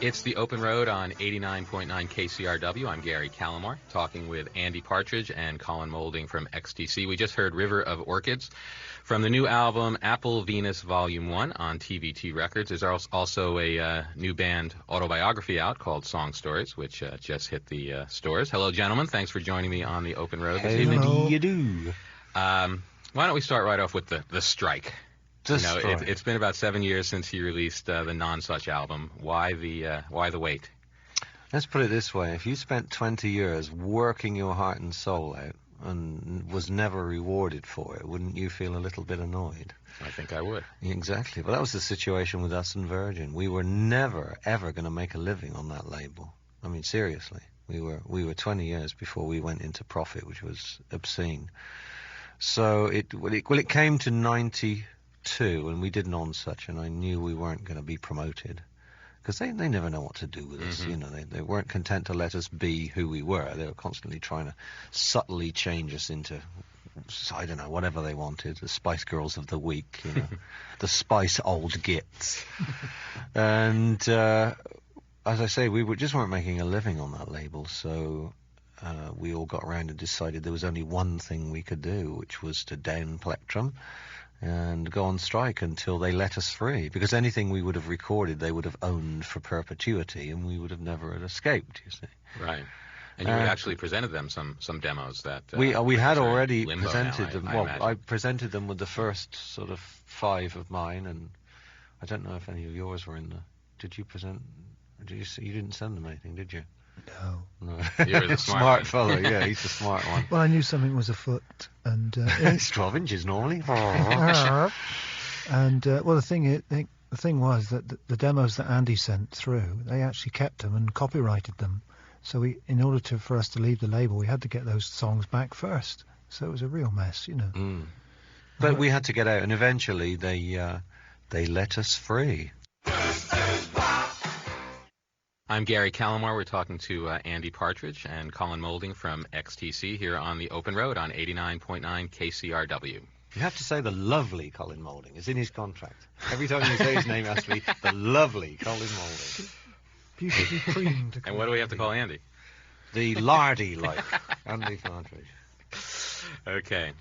It's the Open Road on 89.9 KCRW. I'm Gary Calamar, talking with Andy Partridge and Colin Moulding from XTC. We just heard River of Orchids from the new album Apple Venus Volume 1 on TVT Records. There's also a new band autobiography out called Song Stories, which just hit the stores. Hello, gentlemen. Thanks for joining me on the Open Road this evening. How do you do? Why don't we start right off with the strike? It's been about 7 years since he released the Non-Such album. Why the wait? Let's put it this way. If you spent 20 years working your heart and soul out and was never rewarded for it, wouldn't you feel a little bit annoyed? I think I would. Exactly. But that was the situation with us and Virgin. We were never, ever going to make a living on that label. I mean, seriously. We were 20 years before we went into profit, which was obscene. So it came to 92, and we did Non-Such, and I knew we weren't going to be promoted. Because they never know what to do with us, you know. They weren't content to let us be who we were. They were constantly trying to subtly change us into, I don't know, whatever they wanted. The Spice Girls of the week, you know, the Spice Old Gits. And as I say, we just weren't making a living on that label, so we all got around and decided there was only one thing we could do, which was to down Plectrum and go on strike until they let us free, because anything we would have recorded they would have owned for perpetuity, and we would have never escaped, you see. Right. And you had actually presented them some demos that we had already presented now, them. Well, I presented them with the first sort of 5 of mine, and I don't know if any of yours were in the. Did you present? Did you see? You didn't send them anything, did you? No. You're the smart fellow, yeah, he's the smart one. Well, I knew something was afoot, and it's 12 inches normally. And well, the thing was that the demos that Andy sent through, they actually kept them and copyrighted them. So in order for us to leave the label, we had to get those songs back first. So it was a real mess, you know. Mm. But we had to get out, and eventually they let us free. I'm Gary Calamar. We're talking to Andy Partridge and Colin Moulding from XTC here on the Open Road on 89.9 KCRW. You have to say the lovely Colin Moulding. It's in his contract. Every time you say his name, it has to be the lovely Colin Moulding. Beautifully creamed. And what do we have to call Andy? The lardy-like Andy Partridge. Okay.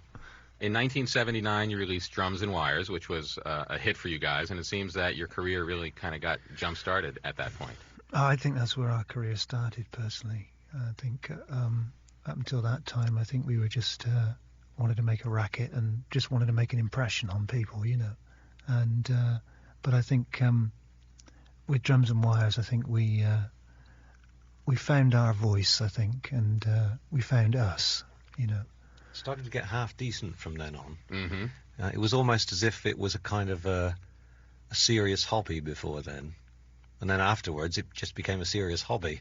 In 1979, you released Drums and Wires, which was a hit for you guys, and it seems that your career really kind of got jump-started at that point. I think that's where our career started, personally. I think up until that time, I think we were just wanted to make a racket and just wanted to make an impression on people, you know. And but I think with Drums and Wires, I think we found our voice, I think, and we found us, you know. Started to get half decent from then on. Mm-hmm. It was almost as if it was a kind of a serious hobby before then. And then afterwards, it just became a serious hobby.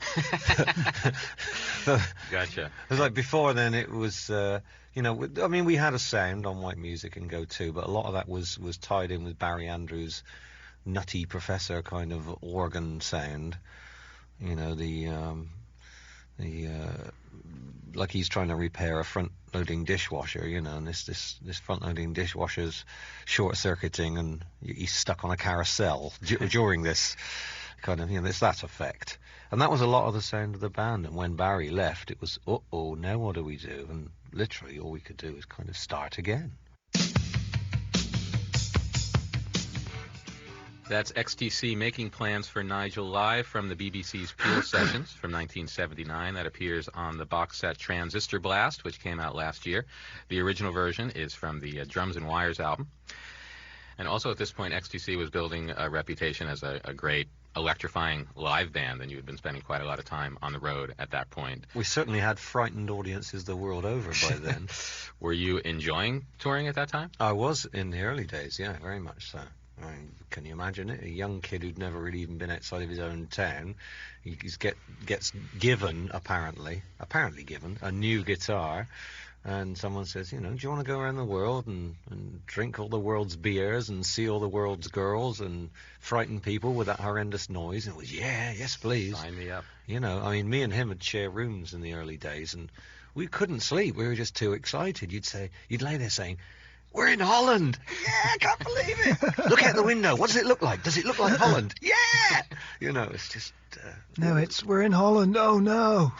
Gotcha. It was like before then, it was, you know, I mean, we had a sound on White Music and Go To, but a lot of that was tied in with Barry Andrews' nutty professor kind of organ sound. You know, like he's trying to repair a front-loading dishwasher, you know, and this front-loading dishwasher's short-circuiting, and he's stuck on a carousel during this kind of, you know, it's that effect. And that was a lot of the sound of the band. And when Barry left, it was, uh-oh, now what do we do? And literally all we could do was kind of start again. That's XTC making plans for Nigel live from the BBC's Peel Sessions from 1979. That appears on the box set Transistor Blast, which came out last year. The original version is from the Drums and Wires album. And also at this point, XTC was building a reputation as a great electrifying live band, and you had been spending quite a lot of time on the road at that point. We certainly had frightened audiences the world over by then. Were you enjoying touring at that time? I was in the early days, yeah, very much so. I mean, can you imagine it? A young kid who'd never really even been outside of his own town, he gets given, apparently given, a new guitar, and someone says, you know, do you want to go around the world and drink all the world's beers and see all the world's girls and frighten people with that horrendous noise? And it was, yes, please. Sign me up. You know, I mean, me and him would share rooms in the early days, and we couldn't sleep. We were just too excited. You'd lay there saying, we're in Holland. Yeah, I can't believe it. Look out the window. What does it look like? Does it look like Holland? Yeah. You know, it's just... No, we're in Holland. Oh, no.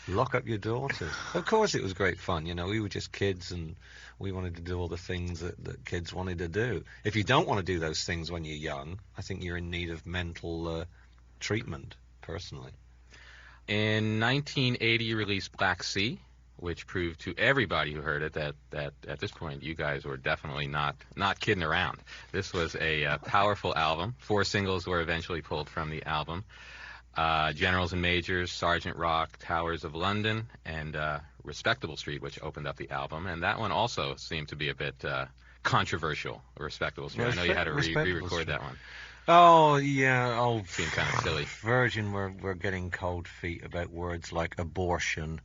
Lock up your daughters. Of course it was great fun. You know, we were just kids and we wanted to do all the things that kids wanted to do. If you don't want to do those things when you're young, I think you're in need of mental treatment, personally. In 1980, you released Black Sea, which proved to everybody who heard it that at this point you guys were definitely not kidding around. This was a powerful album. 4 singles were eventually pulled from the album. Generals and Majors, Sergeant Rock, Towers of London, and Respectable Street, which opened up the album. And that one also seemed to be a bit controversial, Respectable Street. I know you had to re-record that one. Oh, yeah. Oh, seemed kind of silly. Virgin were getting cold feet about words like abortion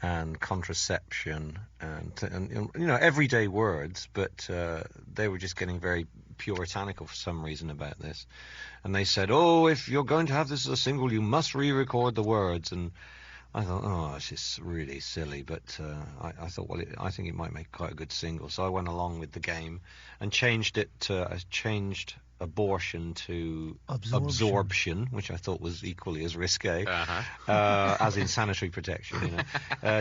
and contraception and you know, everyday words, but they were just getting very puritanical for some reason about this. And they said, oh, if you're going to have this as a single, you must re-record the words. And I thought, oh, it's just really silly. But I thought, well, I think it might make quite a good single. So I went along with the game and changed it to, I changed abortion to absorption, which I thought was equally as risque, as in sanitary protection. You know,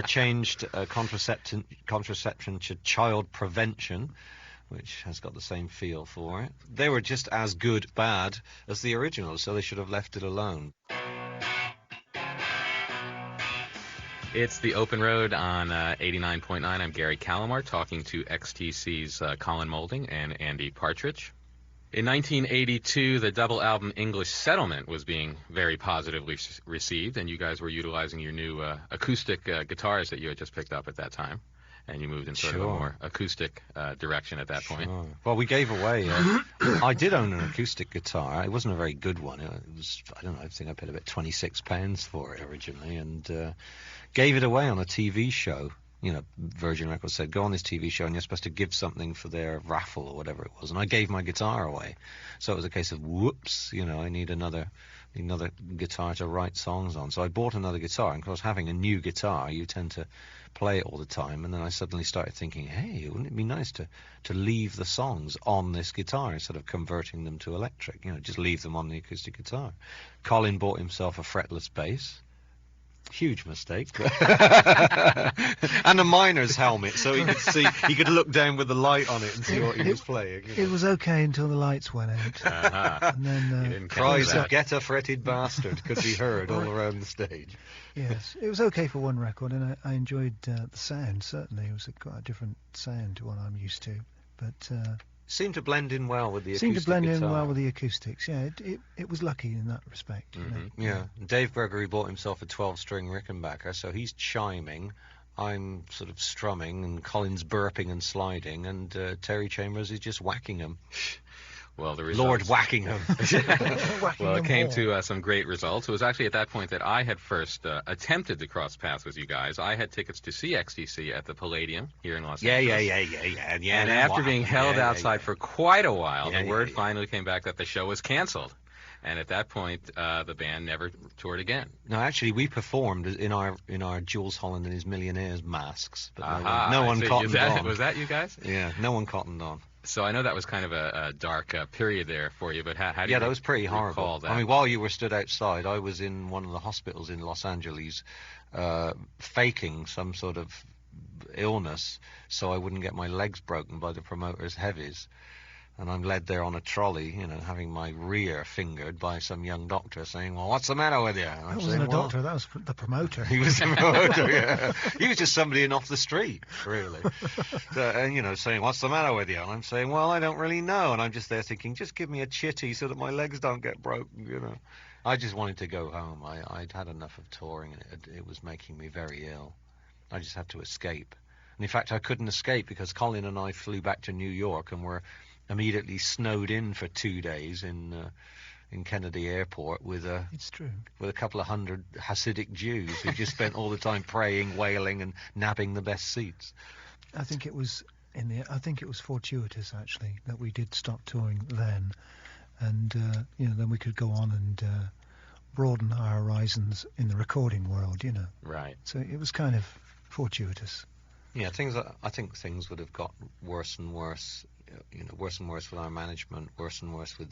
changed contraception to child prevention, which has got the same feel for it. They were just as good bad as the original, so they should have left it alone. It's The Open Road on 89.9. I'm Gary Calamar, talking to XTC's Colin Moulding and Andy Partridge. In 1982, the double album English Settlement was being very positively received, and you guys were utilizing your new acoustic guitars that you had just picked up at that time, and you moved in sort of a more acoustic direction at that point. Well, we gave away... I did own an acoustic guitar. It wasn't a very good one. It was, I don't know, I think I paid about £26 for it originally, and gave it away on a TV show. You know, Virgin Records said, go on this TV show and you're supposed to give something for their raffle or whatever it was. And I gave my guitar away. So it was a case of, whoops, you know, I need another guitar to write songs on. So I bought another guitar. And of course, having a new guitar, you tend to play it all the time. And then I suddenly started thinking, hey, wouldn't it be nice to leave the songs on this guitar instead of converting them to electric? You know, just leave them on the acoustic guitar. Colin bought himself a fretless bass. Huge mistake. And a miner's helmet, so he could see, he could look down with the light on it and see what he was playing. You know. It was okay until the lights went out. And then cries of "Get a fretted bastard" could be heard all around the stage. Yes, it was okay for one record, and I enjoyed the sound. Certainly, it was quite a different sound to what I'm used to, but. Seemed to blend in well with the acoustic Seemed to blend guitar. in well with the acoustics, yeah. It was lucky in that respect. Mm-hmm. You know? Yeah. Dave Gregory bought himself a 12-string Rickenbacker, so he's chiming, I'm sort of strumming, and Colin's burping and sliding, and Terry Chambers is just whacking him. Well, the results... Lord Wackingham. Well, it came to some great results. It was actually at that point that I had first attempted to cross paths with you guys. I had tickets to see XTC at the Palladium here in Los Angeles. Yeah. And after being held outside for quite a while, the word finally came back that the show was canceled. And at that point, the band never toured again. No, actually, we performed in our Jules Holland and his Millionaires masks, but no one cottoned on. Was that you guys? Yeah, no one cottoned on. So I know that was kind of a dark period there for you, but how do you that was pretty horrible. that? I mean, while you were stood outside, I was in one of the hospitals in Los Angeles faking some sort of illness so I wouldn't get my legs broken by the promoter's heavies. And I'm led there on a trolley, you know, having my rear fingered by some young doctor saying, well, what's the matter with you? And that wasn't a doctor, that was the promoter. He was the promoter, yeah. He was just somebody in off the street, really. And, you know, saying, what's the matter with you? And I'm saying, well, I don't really know. And I'm just there thinking, just give me a chitty so that my legs don't get broken, you know. I just wanted to go home. I'd had enough of touring, and it was making me very ill. I just had to escape. And in fact, I couldn't escape because Colin and I flew back to New York and were immediately snowed in for 2 days in Kennedy Airport with a couple of hundred Hasidic Jews who just spent all the time praying, wailing, and nabbing the best seats. I think it was fortuitous actually that we did stop touring then, and you know, then we could go on and broaden our horizons in the recording world, you know. Right. So it was kind of fortuitous. Yeah, I think things would have got worse and worse. Worse and worse with our management, worse and worse with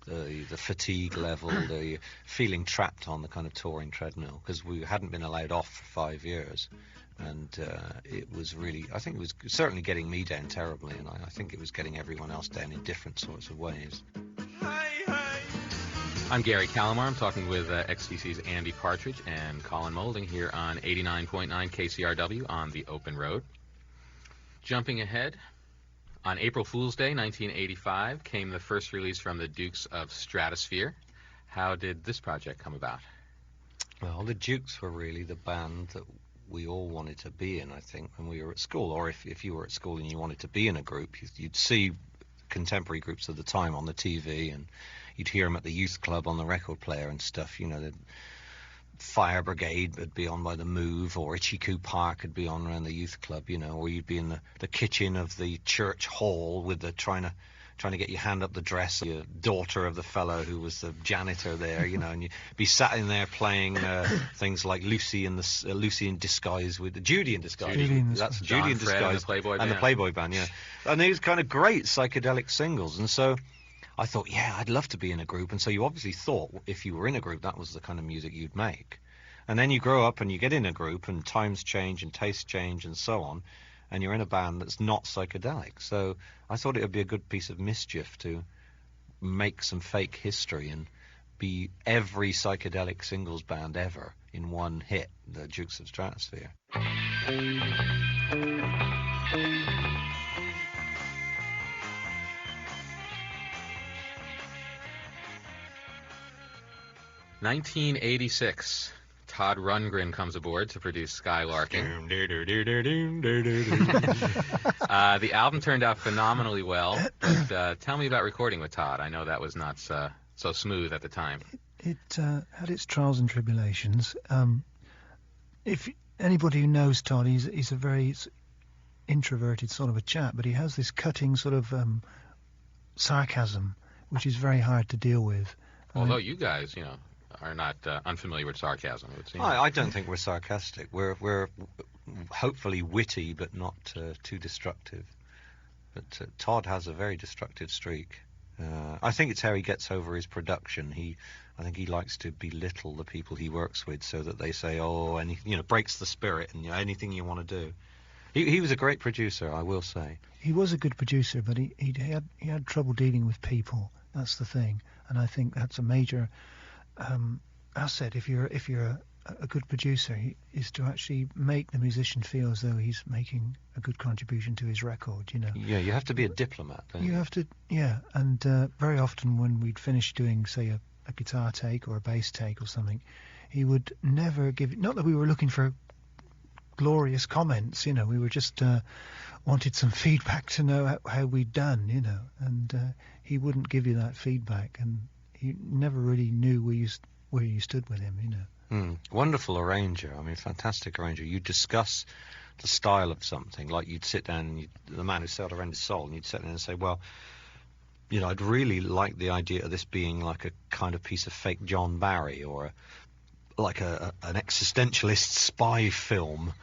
the fatigue level, the feeling trapped on the kind of touring treadmill, because we hadn't been allowed off for 5 years, and it was really, I think it was certainly getting me down terribly, and I think it was getting everyone else down in different sorts of ways. I'm Gary Calamar. I'm talking with XTC's Andy Partridge and Colin Moulding here on 89.9 KCRW on the open road. Jumping ahead, on April Fool's Day, 1985, came the first release from the Dukes of Stratosphear. How did this project come about? Well, the Dukes were really the band that we all wanted to be in, I think, when we were at school. Or if you were at school and you wanted to be in a group, you'd see contemporary groups of the time on the TV, and you'd hear them at the youth club on the record player and stuff. The Fire Brigade would be on by the Move, or Ichiku Park would be on around the youth club, or you'd be in the kitchen of the church hall with the trying to get your hand up the dress of your daughter of the fellow who was the janitor there, and you'd be sat in there playing things like Lucy in Disguise with Judy in Disguise. That's Judy in Disguise and the Playboy Band, yeah. And these kind of great psychedelic singles, and so I thought, yeah, I'd love to be in a group. And so you obviously thought if you were in a group, that was the kind of music you'd make. And then you grow up and you get in a group, and times change and tastes change and so on, and you're in a band that's not psychedelic. So I thought it would be a good piece of mischief to make some fake history and be every psychedelic singles band ever in one hit, the Dukes of Stratosphear. 1986. Todd Rundgren comes aboard to produce Skylarking. The album turned out phenomenally well, but tell me about recording with Todd. I know that was not so smooth at the time. It had its trials and tribulations. If anybody who knows Todd, he's a very introverted sort of a chap, but he has this cutting sort of sarcasm, which is very hard to deal with. Although you guys, are not unfamiliar with sarcasm, it would seem. I don't think we're sarcastic. We're hopefully witty, but not too destructive. But Todd has a very destructive streak. I think it's how he gets over his production. I think he likes to belittle the people he works with, so that they say, "Oh," and breaks the spirit, and anything you want to do. He was a great producer, I will say. He was a good producer, but he had trouble dealing with people. That's the thing, and I think that's a major asset if you're a good producer, is to actually make the musician feel as though he's making a good contribution to his record. Yeah, you have to be a diplomat. Don't you have to, yeah. And very often when we'd finish doing, say, a guitar take or a bass take or something, he would never give. Not that we were looking for glorious comments, we were just wanted some feedback to know how we'd done, and he wouldn't give you that feedback, and you never really knew where you stood with him, Wonderful arranger. Fantastic arranger. You discuss the style of something, like you'd sit down and the man who sailed around his soul, and you'd sit down and say, well, I'd really like the idea of this being like a kind of piece of fake John Barry, or like an existentialist spy film.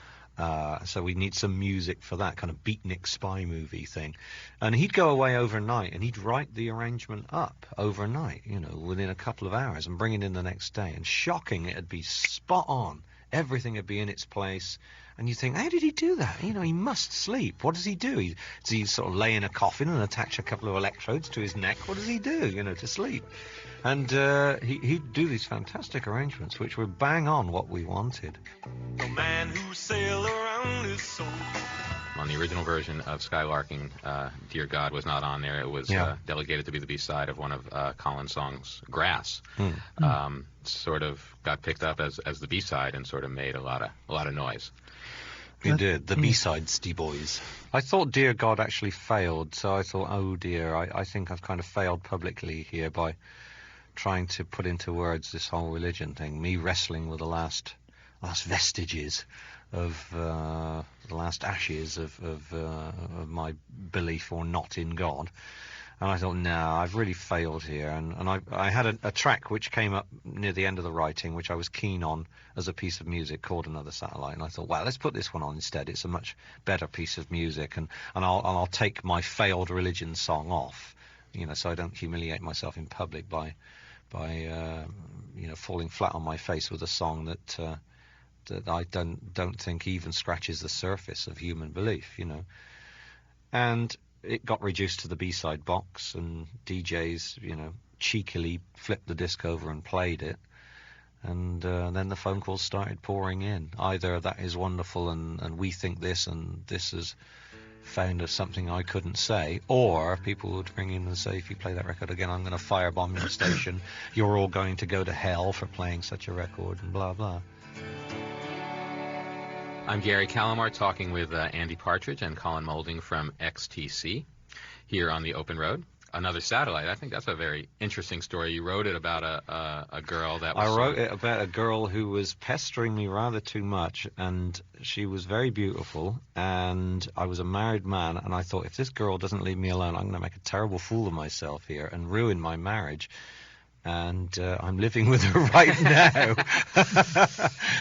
So we need some music for that kind of beatnik spy movie thing. And he'd go away overnight and he'd write the arrangement up overnight, within a couple of hours, and bring it in the next day. And shocking, it'd be spot on. Everything would be in its place. And you think, how did he do that? He must sleep. What does he do? Does he sort of lay in a coffin and attach a couple of electrodes to his neck? What does he do, to sleep? And he'd do these fantastic arrangements, which were bang on what we wanted. The man who sailed around his soul. On the original version of Skylarking, Dear God was not on there. It was delegated to be the B-side of one of Colin's songs, Grass. Sort of got picked up as the B-side and sort of made a lot of noise. You did. The B-sides, boys. I thought Dear God actually failed, so I thought, oh dear, I think I've kind of failed publicly here by trying to put into words this whole religion thing, me wrestling with the last vestiges of the last ashes of my belief or not in God. And I thought, no, I've really failed here. And I had a track which came up near the end of the writing, which I was keen on as a piece of music, called Another Satellite. And I thought, well, let's put this one on instead. It's a much better piece of music, and I'll take my failed religion song off, so I don't humiliate myself in public by falling flat on my face with a song that I don't think even scratches the surface of human belief, And it got reduced to the B-side box, and DJs, cheekily flipped the disc over and played it. And then the phone calls started pouring in. Either that is wonderful and we think this, and this is found as something I couldn't say, or people would ring in and say, if you play that record again, I'm going to firebomb your station. You're all going to go to hell for playing such a record, and blah, blah. I'm Gary Calamar, talking with Andy Partridge and Colin Moulding from XTC here on the Open Road. Another Satellite. I think that's a very interesting story. You wrote it about a girl that was... I wrote it about a girl who was pestering me rather too much, and she was very beautiful, and I was a married man, and I thought, if this girl doesn't leave me alone, I'm going to make a terrible fool of myself here and ruin my marriage. And I'm living with her right now.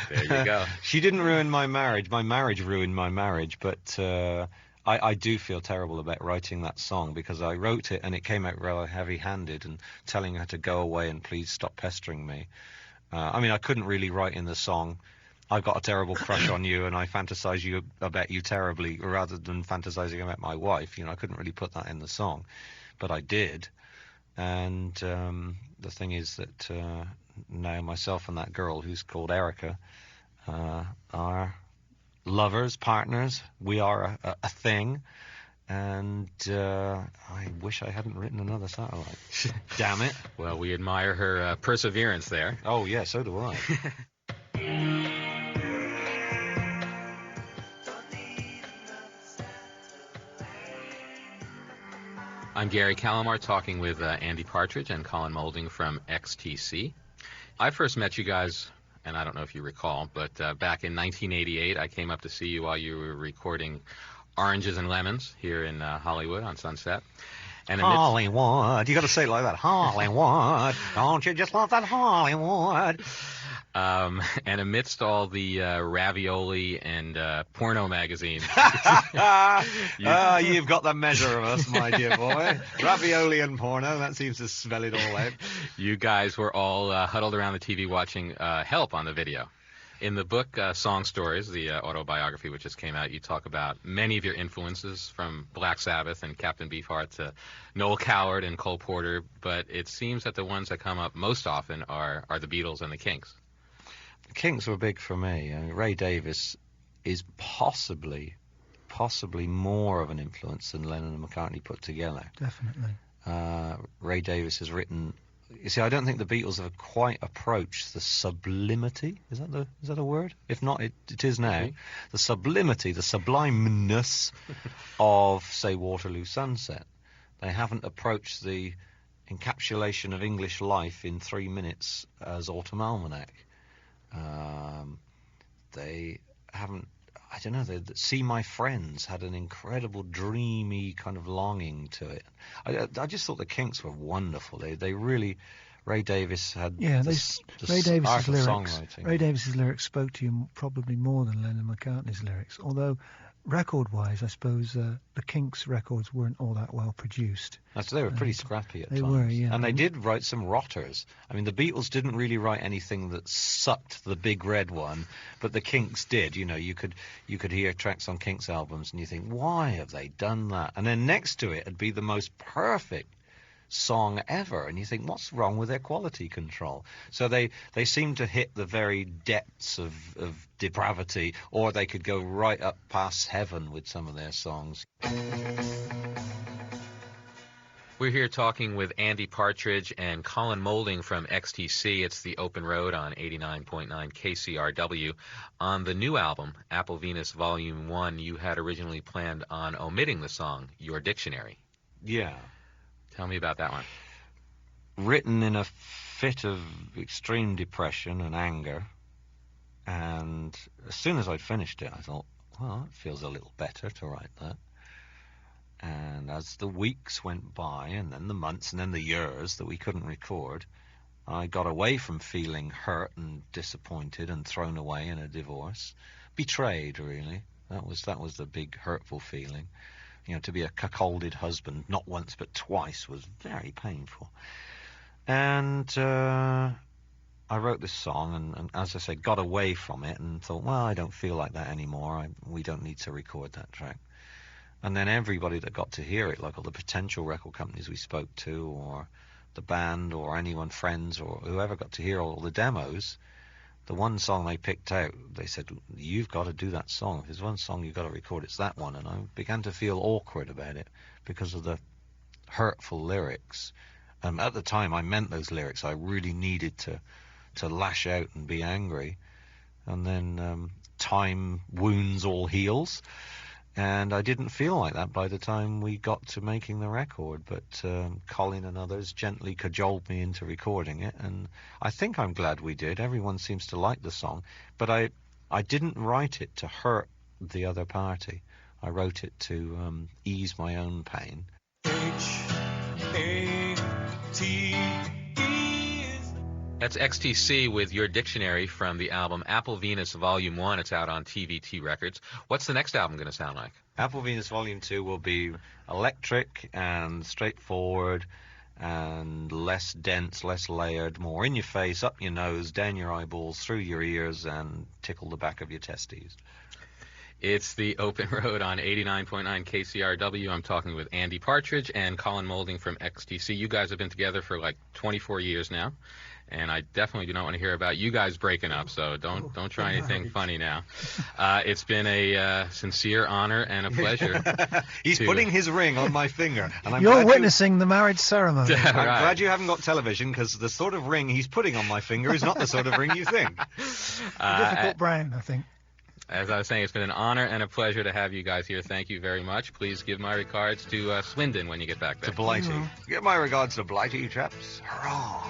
There you go. She didn't ruin my marriage. My marriage ruined my marriage. But I do feel terrible about writing that song, because I wrote it and it came out rather heavy-handed, and telling her to go away and please stop pestering me. I couldn't really write in the song, I've got a terrible crush on you and I fantasize about you terribly, rather than fantasizing about my wife. I couldn't really put that in the song. But I did. And the thing is that now myself and that girl, who's called Erica, are lovers, partners. We are a thing. And I wish I hadn't written Another Satellite. Damn it. Well, we admire her perseverance there. Oh, yeah, so do I. I'm Gary Calamar, talking with Andy Partridge and Colin Moulding from XTC. I first met you guys, and I don't know if you recall, but back in 1988, I came up to see you while you were recording Oranges and Lemons here in Hollywood on Sunset. And Hollywood. You got to say it like that. Hollywood. Don't you just love that Hollywood? And amidst all the ravioli and porno magazines. You've got the measure of us, my dear boy. Ravioli and porno, that seems to spell it all out. You guys were all huddled around the TV watching Help on the video. In the book Song Stories, the autobiography which just came out, you talk about many of your influences, from Black Sabbath and Captain Beefheart to Noel Coward and Cole Porter, but it seems that the ones that come up most often are the Beatles and the Kinks. The Kinks were big for me. Ray Davies is possibly more of an influence than Lennon and McCartney put together. Definitely. Ray Davies has written... You see, I don't think the Beatles have quite approached the sublimity. Is that a word? If not, it is now. Okay. The sublimity, the sublimeness of, say, Waterloo Sunset. They haven't approached the encapsulation of English life in 3 minutes as Autumn Almanac. They haven't... I don't know, See My Friends had an incredible dreamy kind of longing to it. I just thought the Kinks were wonderful. They really... Ray Davies had Ray Davies's lyrics. Songwriting. Ray Davies's lyrics spoke to you probably more than Lennon and McCartney's lyrics. Although, record-wise, I suppose the Kinks records weren't all that well produced. So they were pretty scrappy at times. They were, yeah. And they did write some rotters. The Beatles didn't really write anything that sucked the big red one, but the Kinks did. You could hear tracks on Kinks albums and you think, why have they done that? And then next to it would be the most perfect song ever, and you think, what's wrong with their quality control? So they seem to hit the very depths of depravity, or they could go right up past heaven with some of their songs. We're here talking with Andy Partridge and Colin Moulding from XTC. It's the Open Road on 89.9 KCRW. On the new album, Apple Venus Volume 1, you had originally planned on omitting the song Your Dictionary. Yeah. Tell me about that one. Written in a fit of extreme depression and anger, and as soon as I'd finished it, I thought, well, it feels a little better to write that. And as the weeks went by, and then the months, and then the years that we couldn't record, I got away from feeling hurt and disappointed and thrown away in a divorce. Betrayed, really. That was the big hurtful feeling. You know, to be a cuckolded husband, not once but twice, was very painful. And I wrote this song, and as I said, got away from it and thought, well, I don't feel like that anymore. We don't need to record that track. And then everybody that got to hear it, like all the potential record companies we spoke to, or the band, or anyone, friends, or whoever got to hear all the demos, the one song they picked out, they said, you've got to do that song. If there's one song you've got to record, it's that one. And I began to feel awkward about it because of the hurtful lyrics. At the time, I meant those lyrics. I really needed to lash out and be angry. And then time wounds all heals. And I didn't feel like that by the time we got to making the record. But Colin and others gently cajoled me into recording it. And I think I'm glad we did. Everyone seems to like the song. But I didn't write it to hurt the other party. I wrote it to ease my own pain. That's XTC with Your Dictionary from the album Apple Venus Volume 1. It's out on TVT Records. What's the next album going to sound like? Apple Venus Volume 2 will be electric and straightforward and less dense, less layered, more in your face, up your nose, down your eyeballs, through your ears, and tickle the back of your testes. It's the Open Road on 89.9 KCRW. I'm talking with Andy Partridge and Colin Moulding from XTC. You guys have been together for like 24 years now. And I definitely do not want to hear about you guys breaking up, so don't try anything funny now. It's been a sincere honor and a pleasure. He's putting his ring on my finger. And You're witnessing the marriage ceremony. Right. I'm glad you haven't got television, because the sort of ring he's putting on my finger is not the sort of ring you think. Difficult brown, I think. As I was saying, it's been an honor and a pleasure to have you guys here. Thank you very much. Please give my regards to Swindon when you get back there. To Blighty. Give my regards to Blighty, chaps. Hurrah!